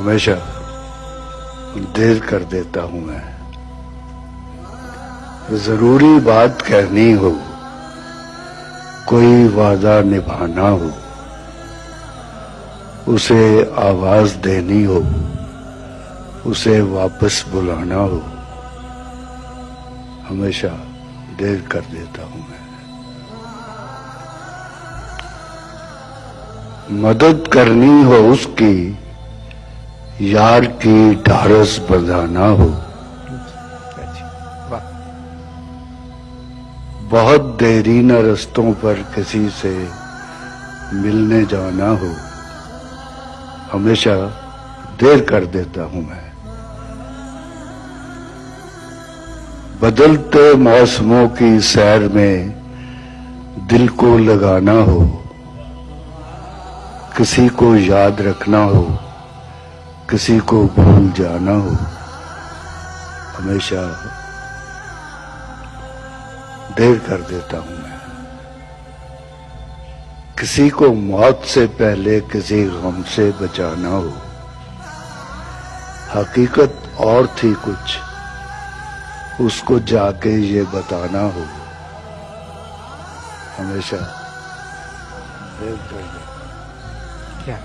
हमेशा देर कर देता हूं मैं। जरूरी बात कहनी हो, कोई वादा निभाना हो, उसे आवाज देनी हो, उसे वापस बुलाना हो, हमेशा देर कर देता हूं मैं। मदद करनी हो उसकी, यार की ढारस बंधाना हो, बहुत देरी न रस्तों पर किसी से मिलने जाना हो, हमेशा देर कर देता हूं मैं। बदलते मौसमों की सैर में दिल को लगाना हो, किसी को याद रखना हो, किसी को भूल जाना हो, हमेशा देर कर देता हूं मैं। किसी को मौत से पहले किसी गम से बचाना हो, हकीकत और थी कुछ, उसको जाके ये बताना हो, हमेशा देर कर देता। क्या